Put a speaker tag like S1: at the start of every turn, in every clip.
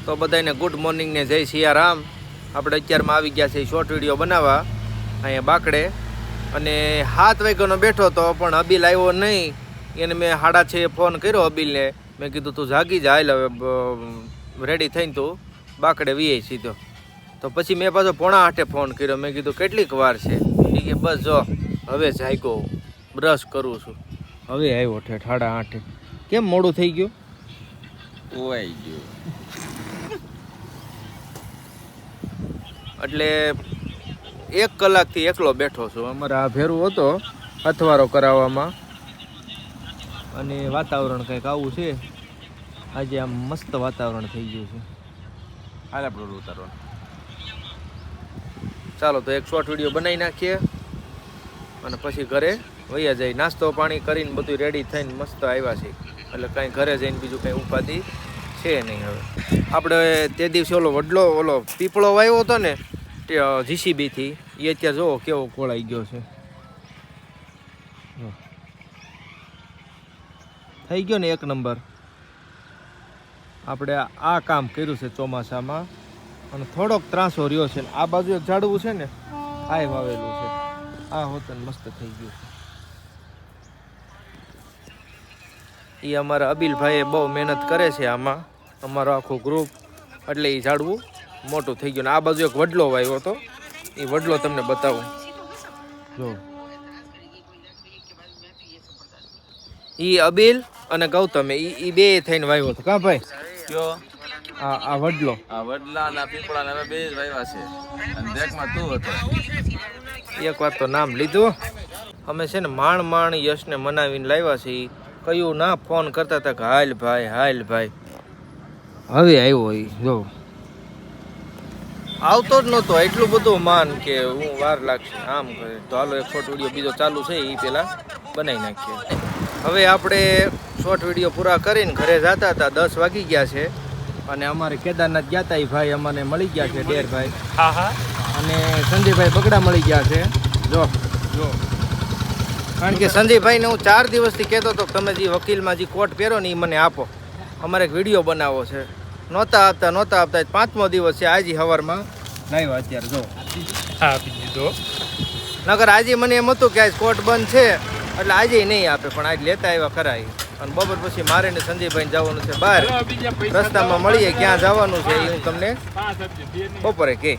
S1: તો બધાને good morning ને જય સિયારામ. આપણે અત્યારમાં આવી ગયા છે શોર્ટ વિડીયો બનાવવા અહીંયા બાકડે. અને 7 વાગ્યાનો બેઠો તો પણ અબીલ આવ્યો નહીં. એને મેં 6:30 ફોન કર્યો અબીલને. મેં કીધું તું જાગી જા, હાલ હવે રેડી થઈને તું બાકડે વીએ સીધો. તો પછી મેં પાછો 7:45 ફોન કર્યો. મેં કીધું કેટલીક વાર છે? એ કે બસ જો હવે જાગ્યો, બ્રશ કરું છું. હવે આવ્યો ઠેઠ 8:30. કેમ મોડું થઈ ગયું?
S2: ઓવાઈ ગયું
S1: એટલે 1 કલાકથી એકલો બેઠો છું. અમારે આ ભેરું હતો અથવારો કરાવવામાં. અને વાતાવરણ કંઈક આવું છે આજે. આમ મસ્ત વાતાવરણ થઈ ગયું છે.
S2: હાલ આપણે ઉતારવા.
S1: ચાલો તો એક શોર્ટ વિડીયો બનાવી નાખીએ અને પછી ઘરે વૈયા જાય. નાસ્તો પાણી કરીને બધું રેડી થઈને મસ્ત આવ્યા છે. એટલે કાંઈ ઘરે જઈને બીજું કંઈ ઉપાધિ છે નહીં. હવે આપણે તે દિવસે ઓલો પીપળો વાવ્યો હતો ને જીસીબીથી, એ અત્યારે જુઓ કેવો કોળાઈ ગયો છે. થઈ ગયો ને 1 નંબર. આપણે આ કામ કર્યું છે ચોમાસામાં. અને થોડોક ત્રાસો રહ્યો છે. આ બાજુ એક ઝાડવું છે ને, આ વાવેલું છે. આ હોતન મસ્ત થઈ ગયું છે. એ અમારા અબીલભાઈએ બહુ મહેનત કરે છે આમાં, અમારો આખું ગ્રુપ. એટલે એ ઝાડવું મોટું થઈ ગયું. ને આ બાજુ એક વડલો વાવ્યો હતો, એ વડલો તમને બતાવું. જો એ અબીલ અને ગૌતમે એ બે થઈને વાવ્યો હતો. કા ભાઈ?
S2: કયો?
S1: આ વડલો,
S2: આ વડલા ના પીપળા ને બે જ વાવ્યા છે. અને દેખમાં તું હતો.
S1: એક વાર તો નામ લીધું. અમે છે ને માંડ યશને મનાવીને લાવ્યા છે. કયું ના ફોન કરતા હતા કે હાલ ભાઈ હાલ ભાઈ. હવે આવ્યો. એ જો આવતો જ નહોતો. એટલું બધું માન કે હું વાર લાગશે આમ કરે. તો હાલો એક શોર્ટ વિડીયો બીજો ચાલુ છે, એ પહેલાં બનાવી નાખીએ. હવે આપણે શોર્ટ વિડીયો પૂરા કરીને ઘરે જતા હતા. 10 વાગી ગયા છે. અને અમારે કેદારનાથ ગયા હતા. એ ભાઈ અમને મળી ગયા છે, ડેરભાઈ.
S2: હા હા.
S1: અને સંજયભાઈ બગડા મળી ગયા છે. જો કારણ કે સંજયભાઈને હું 4 દિવસથી કહેતો હતો તમે જે વકીલમાં જે કોટ પહેરો ને એ મને આપો, અમારે એક વિડીયો બનાવવો છે. નહોતા આપતા 5મો દિવસ છે. આજે સવારમાં લાવ્યા. અત્યારે જો
S2: આપી દીધો.
S1: નગર આજે મને એમ હતું કે આજ કોર્ટ બંધ છે એટલે આજે નહીં આપે, પણ આજ લેતા આવ્યા ખરા. અને બપોર પછી મારે ને સંજયભાઈને જવાનું છે બહાર. રસ્તામાં મળીએ, ક્યાં જવાનું છે એ હું તમને બપોરે કે.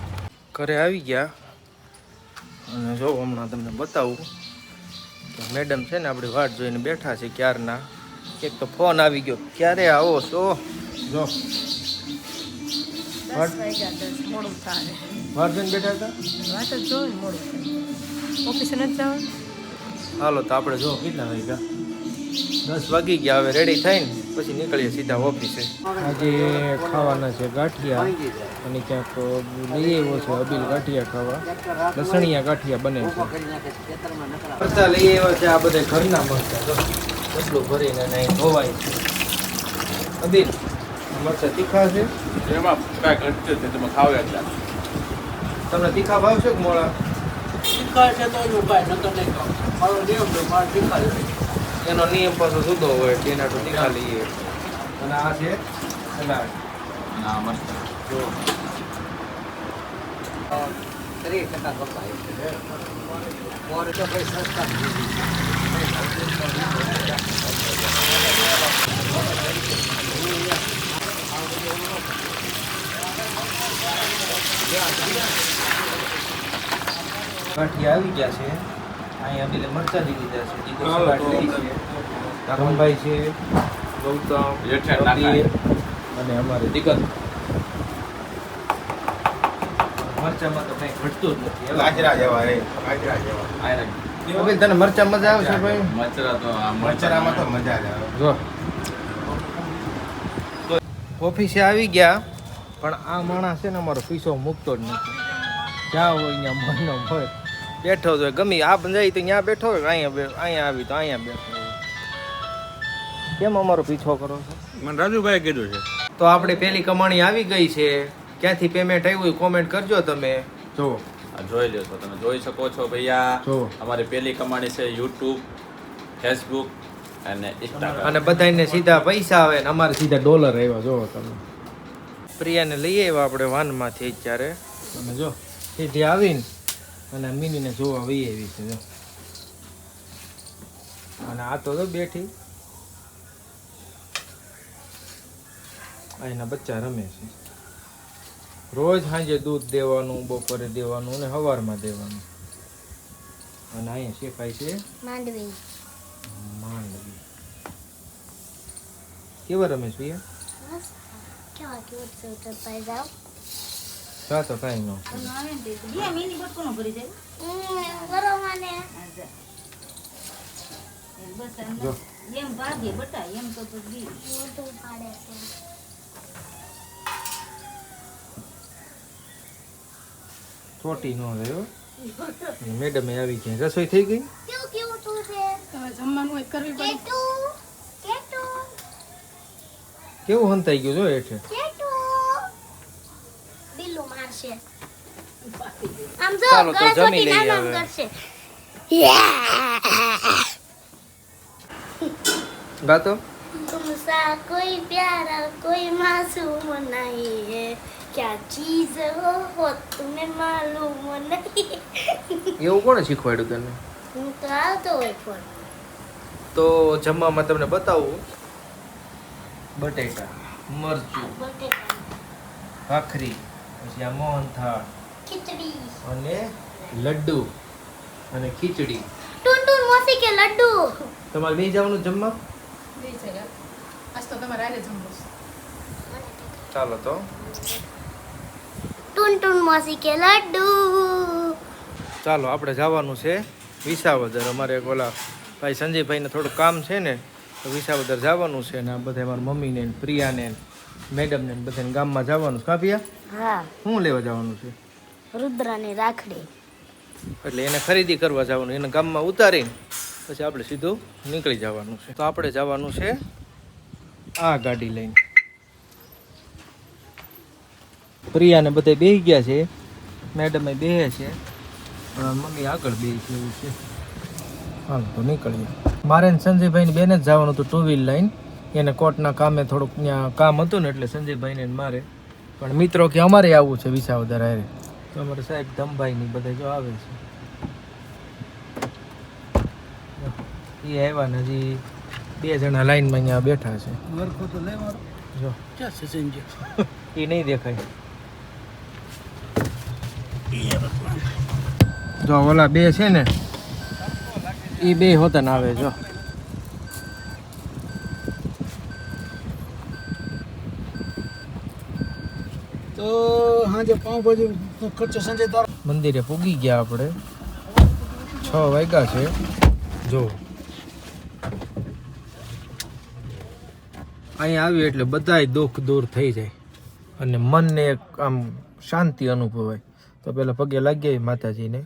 S1: ઘરે આવી ગયા અને જો હમણાં તમને બતાવું કે મેડમ છે ને આપણી વાટ જોઈને બેઠા છે ક્યારના. એક તો ફોન આવી ગયો, ક્યારે આવો છો? જો વાટ જોઈને બેઠા હતા. હાલો તો આપણે જો કેટલા વાગ્યા? 10 વાગી ગયા. હવે રેડી થઈને પછી નીકળીએ સીધા ઓફિસે. આજે ખાવાના છે ગાંઠિયા. અને ક્યાંક લઈ આવ્યો છે અબીલ ગાંઠિયા ખાવા. લસણિયા ગાંઠિયા બને છે. મરચા લઈ આવ્યા છે. આ બધા ઘરના મરચા જો એટલું ભરીને અહીં ધોવાય છે. અબીલ મરચા તીખા છે.
S2: એમાં કાંઈ ઘટશે છે તમે ખાવ એટલા.
S1: તમને તીખા ભાવશે કે મોળા? એનો નિયમ પાછો જુદો હોય. તેના તો તીખા લઈએ. અને આ છે સલાડ.
S2: ના મસ્ત.
S1: જો ગાંઠિયા આવી ગયા છે. અહીંયા અબીલે મરચા દીધી દીધા છે. દીકો સલાડ લઈ છે. રામભાઈ છે, ગૌતમ, અબીલ અને અમારે દિગત. મરચામાં તો કંઈ ઘટતું જ નથી.
S2: ગાજરા જેવા હે. ગાજરા જેવા.
S1: અબીલ તને મરચા મજા આવશે ભાઈ?
S2: મરચરા તો આ મરચરામાં તો મજા જ આવે.
S1: જો ઓફિસે આવી ગયા, પણ આ માણસ છે ને અમારો પીસો મૂકતો જ નથી. જ્યાં હોય ત્યાં મનનો હોય બેઠો હોય. ગમી આ જાય તો ત્યાં બેઠો હોય, અહીંયા આવી તો અહીંયા બેઠો હોય. કેમ અમારો પીછો કરો છો?
S2: મને રાજુભાઈ કીધું છે.
S1: તો આપણે પહેલી કમાણી આવી ગઈ છે. ક્યાંથી પેમેન્ટ આવ્યું કોમેન્ટ કરજો તમે. જો
S2: જોઈ લો છો, તમે જોઈ શકો છો ભૈયા.
S1: જો
S2: અમારી પહેલી કમાણી છે YouTube, Facebook અને Instagram.
S1: અને બધાને સીધા પૈસા આવે ને અમારે સીધા ડોલર આવ્યા. જો તમે પ્રિયાને લઈ આવ્યા આપણે વાનમાંથી અત્યારે અને જો સીધી આવીને અને મિનીને જોવા વહી આવી છે જો. અને આ તો બેઠી આ એના બચ્ચા રમે છે. રોજ સાંજે દૂધ દેવાનું, બપોરે દેવાનું અને સવારમાં દેવાનું. અને અહીંયા શેકાય છે
S3: માંડવી.
S1: કેવા રમે છે
S3: કેવા ક્યુટ છે ઉતરતા જાવ.
S1: સા તો કાંઈ ન
S3: કરો મને
S1: જો
S3: મોટું પાડે છે.
S1: ચોટી ન રહ્યો. મેડમે આવી ગયા. રસોઈ થઈ ગઈ?
S3: કેવું કેવું તું છે
S4: તમે જમવાનું હોય કરવી પડે.
S3: કેટુ કેટુ
S1: કેવું હંતાઈ ગયું જો હેઠે.
S3: કેટુ બિલ્લુ મારશે. આમ જો
S1: ચાલો તો
S3: ગળે
S1: જમી
S3: ચોટી
S1: લઈએ
S3: નામ
S1: હવે.
S3: કરશે.
S1: ગાતો
S3: तुमसा कोई प्यारा कोई मासूम नहीं है क्या चीज हो तुम्हें मालूम नहीं.
S1: એવું કોણે શીખવાડ્યું તને?
S3: હું તો આવતો હોય ફોન.
S1: તો જમવામાં તમને બતાવું. બટેકા, મરચું, ભાખરી, પછી આ મોહનથાળ
S3: ખીચડી.
S1: અને લડ્ડુ અને ખીચડી.
S3: ટુન ટુન મોસી કે લડ્ડુ.
S1: તમારે બે જવાનું જમવા?
S4: બે છે યાર. આજ તો તમારે આરે જમવું છે.
S1: ચાલો તો
S3: ટુન ટુન મોસી કે લડ્ડુ.
S1: ચાલો આપણે જવાનું છે વિસાવદર. અમારે એક ઓલા ભાઈ સંજયભાઈને થોડું કામ છે ને, તો વિસાવદર જવાનું છે ને આ બધા મારા મમ્મીને ને પ્રિયાને ને મેડમને ને બધાને ગામમાં જવાનું છે. કાપિયા
S3: હા,
S1: શું લેવા જવાનું છે?
S3: રુદ્રની રાખડી.
S1: એટલે એને ખરીદી કરવા જવાનું, એને ગામમાં ઉતારીને પછી આપણે સીધું નીકળી જવાનું છે. તો આપણે જવાનું છે આ ગાડી લઈને. પ્રિયાને બધે બેસી ગયા છે, મેડમે બેસે છે, મમ્મી આગળ બેસી છે એવું છે. હાલ તો નીકળીએ. મારે ને સંજયભાઈને બેને જ જવાનું હતું ટુ વ્હીલ લઈને. એને કોર્ટના કામે થોડુંક ત્યાં કામ હતું ને એટલે સંજયભાઈને ને મારે. પણ મિત્રો કે અમારે આવવું છે વિસાવદર હારે. તો અમારે સાહેબ ધમભાઈની બધા જો આવે છે. એ આવ્યા ને હજી બે જણા લાઈનમાં અહીંયા બેઠા છે. જો એ નહીં દેખાય. જો ઓલા બે છે ને એ બે હોતન આવે. જો
S5: તો હાજે પાઉંભાજી ખર્ચો સંજય તારો.
S1: મંદિરે પૂગી ગયા આપણે. 6 વાગ્યા છે. જો અહીંયા આવ્યું એટલે બધાય દુઃખ દૂર થઈ જાય અને મનને એક આમ શાંતિ અનુભવાય. તો પહેલાં પગે લાગીએ માતાજીને,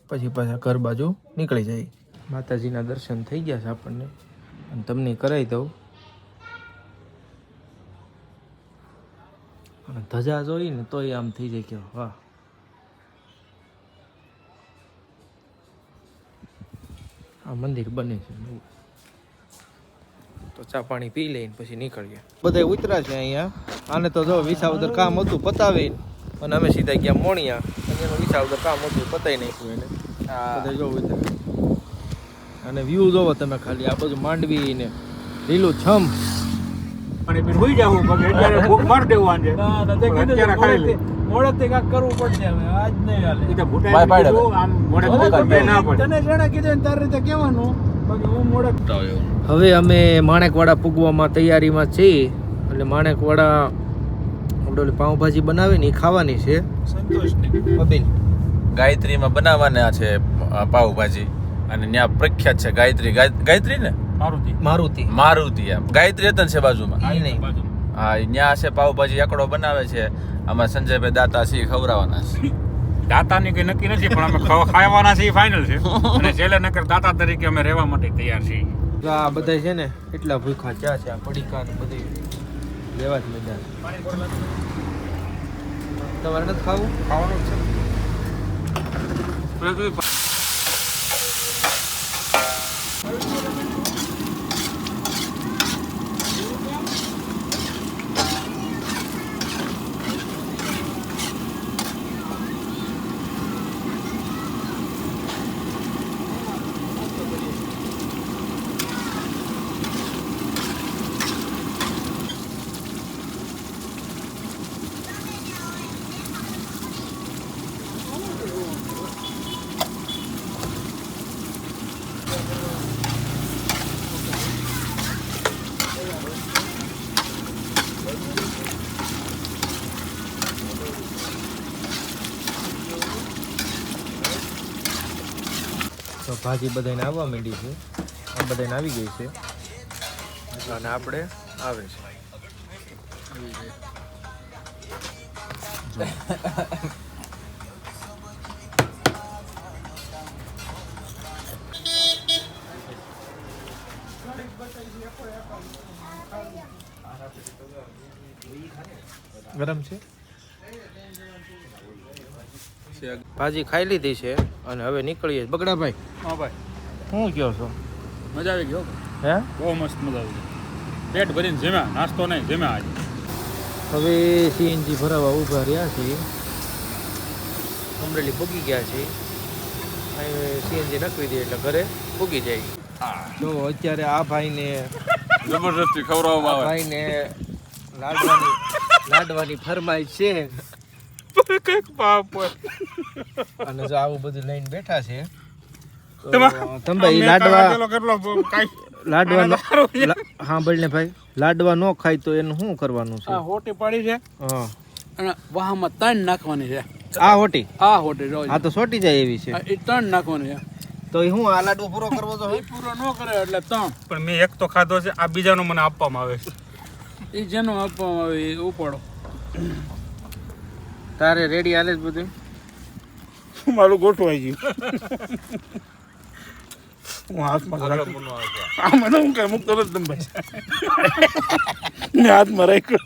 S1: પછી પાછા ઘર બાજુ નીકળી જાય. માતાજીના દર્શન થઈ ગયા છે આપણને અને તમને કરાવી દઉં. અને ધજા જોઈને તોય આમ થઈ જાય કે વાહ. આ મંદિર બને છે નવું. તો ચા પાણી પી લઈને પછી નીકળીએ. બધા ઉતરા છે અહીંયા. આને તો જો વિસાવદર કામ હતું પતાવીને અને અમે સીધા ગયા મોણિયા અને એનું વિસાવદર કામ હતું પતાવી નાખ્યું એને. બધા જો ઉતરા. અને વ્યૂ જોવો તમે ખાલી આ બધું માંડવી ને લીલું છમ.
S5: અને પછી હોઈ જાવ પછી અત્યારે ભૂખ માર દેવું આંજે. અત્યારે ખાઈ લે.
S1: મોડેથી કાંઈક કરવું પડશે હવે. આજ નહીં હાલે.
S5: એ તો ભૂટાઈ કીધું, આમ મોડે ભૂખ ના પડે.
S1: તને જેણે કીધું તારી રીતે કહેવાનું. બાકી હું મોડે. હવે અમે માણેકવાડા પૂગવામાં તૈયારીમાં છીએ. એટલે માણેકવાડા આપણે પાઉંભાજી બનાવે ને એ ખાવાની છે.
S5: સંતોષની
S1: બબીન
S2: ગાયત્રીમાં બનાવવાના છે પાવભાજી અને ત્યાં પ્રખ્યાત છે ગાયત્રી. ગાયત્રી ને
S1: મારુતિ
S2: મારુતિ એમ ગાયત્રી રતન છે બાજુમાં.
S1: ઈ નહીં.
S2: હા ત્યાં છે પાવભાજી એકડો બનાવે છે. આમાં સંજયભાઈ દાતા સિંહ ખવડાવવાના છે.
S5: દાતાની કઈ નક્કી નથી પણ અમે ખાવાના છીએ ફાઇનલ છે. અને છેલ્લે નકર દાતા તરીકે અમે રહેવા માટે તૈયાર છીએ.
S1: જો આ બધા છે ને એટલા ભૂખા ચા છે. આ પડીકા ને બધી લેવા જ મજા આવે. તમારે નથી ખાવું?
S5: ખાવાનું જ છે.
S1: ભાજી બધાને આવવા માંડી છે, આ બધાને આવી ગઈ છે અને આપણે આવે છે. ગરમ છે. ભાજી ખાઈ લીધી છે અને હવે નીકળીએ. બગડાભાઈ,
S5: હા ભાઈ,
S1: શું કહો છો?
S5: મજા આવી ગયો.
S1: હે,
S5: બહુ મસ્ત મજા આવી ગઈ. પેટ ભરીને જમ્યા, નાસ્તો નહીં જમ્યા આજે.
S1: હવે સીએનજી ભરાવા ઊભા રહ્યા છીએ. અમરેલી પૂગી ગયા છે. સીએનજી નકવી દે એટલે ઘરે પૂગી જાય. જો અત્યારે આ ભાઈને
S2: જબરદસ્તી ખવડાવવામાં આવે.
S1: ભાઈને લાડવાની ફરમાઈશ છે
S5: કંઈક પાપ હોય.
S1: અને જો આવું બધું લઈને બેઠા છે. તો
S5: તમા-
S1: તમે ઈ
S5: મેં
S1: લાડવા
S5: કેટલો કાંઈ
S1: લાડવા હા બોલ ને ભાઈ, લાડવા નો ખાય તો એનું શું કરવાનું છે?
S5: આ હોટી પાડી છે
S1: હા,
S5: અને વાહમાં 3 નાખવાની છે.
S1: આ હોટી,
S5: આ હોટી જો
S1: આ તો સોટી જાય એવી છે.
S5: એ 3 નાખવાની છે.
S1: તો એ હું આ લાડવો પૂરો કરવો તો
S5: એ પૂરો ન કરે એટલે 3. પણ મેં એક તો ખાધો છે, આ બીજાનો મને આપવામાં આવે છે. એ જેનો આપવામાં આવે એ ઉપાડો.
S1: તારે રેડી હાલે જ બધું?
S5: મારું ગોઠવાઈ ગયું. હું હાથમાં રાખું. આ મને હું કઈ મૂકતો નથી તમે ભાઈ. મેં હાથમાં રાખ્યો.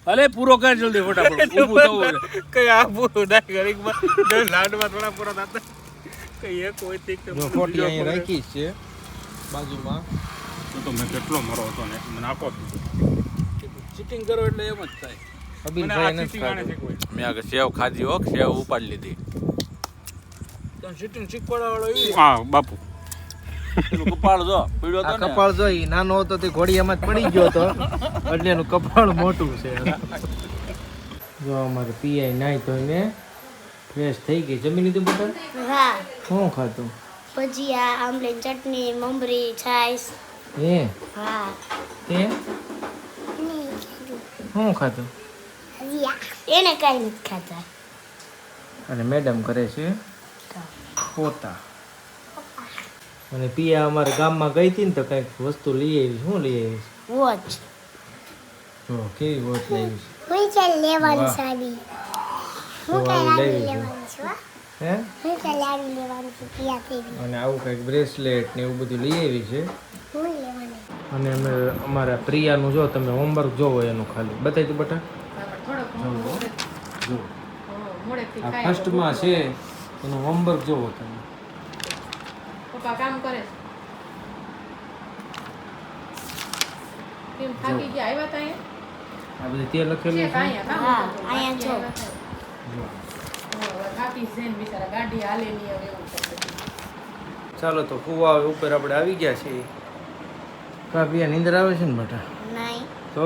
S5: અરે પૂરો કર જલ્દી ફટાફટ. ઊભું થવું છે. કઈ આ પૂરું ના ઘડીકમાં લાડવા થોડા પૂરા થતા. કઈ એક હોય તે
S1: જો ફોટી અહીં રાખી છે બાજુમાં.
S5: તો મેં કેટલો મરો હતો ને મને આપો. ચીટિંગ કરો એટલે એમ જ થાય.
S1: અબીલભાઈ નથી ખાધું.
S2: મેં આગળ સેવ ખાધી હો, સેવ ઉપાડી લીધી.
S5: હા બાપુ,
S2: પેલું કપાળ જો પીડ્યો
S1: આ
S2: તો ને.
S1: કપાળ જોઈ નાનો હતો તે ઘોડિયામાં જ પડી ગયો હતો એટલે એનું કપાળ મોટું છે. જો અમારે પીઆઈ નાઈ ધોઈને ફ્રેશ થઈ ગઈ. જમી લીધું બટર?
S3: હા,
S1: શું ખાધું?
S3: ભજીયા, આમલી ચટણી, મમરી, છાશ.
S1: હે,
S3: હા,
S1: તે શું ખાધું?
S3: એને કઈ નથી ખાતા.
S1: અને મેડમ કરે છે પોતા. અને પિયા અમારે ગામમાં ગઈ હતી ને તો કંઈક વસ્તુ લઈ આવી. શું લઈ આવી?
S3: વોચ.
S1: જો કેવી વોચ લઈ આવી
S3: હું ચાલ લેવાની
S1: વાહ.
S3: સાડી.
S1: તો આવું લેવી છે.
S3: છું.
S1: હે,
S3: હું ચાલ લેવાની છું પિયા તેવી.
S1: અને આવું કંઈક બ્રેસલેટ ને એવું બધું લઈ આવી છે.
S3: હું લેવાની.
S1: અને અમે અમારા પ્રિયાનું જો તમે હોમવર્ક જોવો એનું ખાલી બતાવી દઉં બટા. જો આ ફર્સ્ટમાં છે એનું હોમવર્ક જોવો તમે.
S4: પપ્પા કામ કરે કેમ થાકી ગયા આવ્યા તા
S1: આ બધી તે લખેલું છે.
S3: હા, અહીંયા જો.
S4: થાકી જઈને બિચારા ગાડી હાલે નહીં હવે એવું થશે.
S1: ચાલો તો કુવા ઉપર આપણે આવી ગયા છીએ. કા પિયા નીંદર આવે છે ને બટા?
S3: નહીં.
S1: તો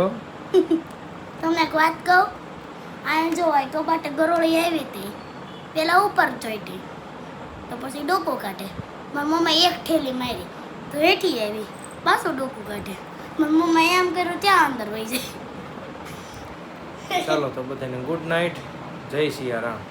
S3: તમને એક વાત કહું, અહીંયા જો હોય તો બાટે ગરોળી આવી હતી, પેલા ઉપર ચોઈટી તો પછી ડોકો કાઢે. મારી મમ્મા એક ઠેલી મારી તો હેઠી આવી, પાછું ડોકું કાઢે. મારી મમ્મા એમ કર્યું ત્યાં અંદર વહી જાય.
S1: ચાલો તો બધાને ગુડ નાઇટ. જય સિયારામ.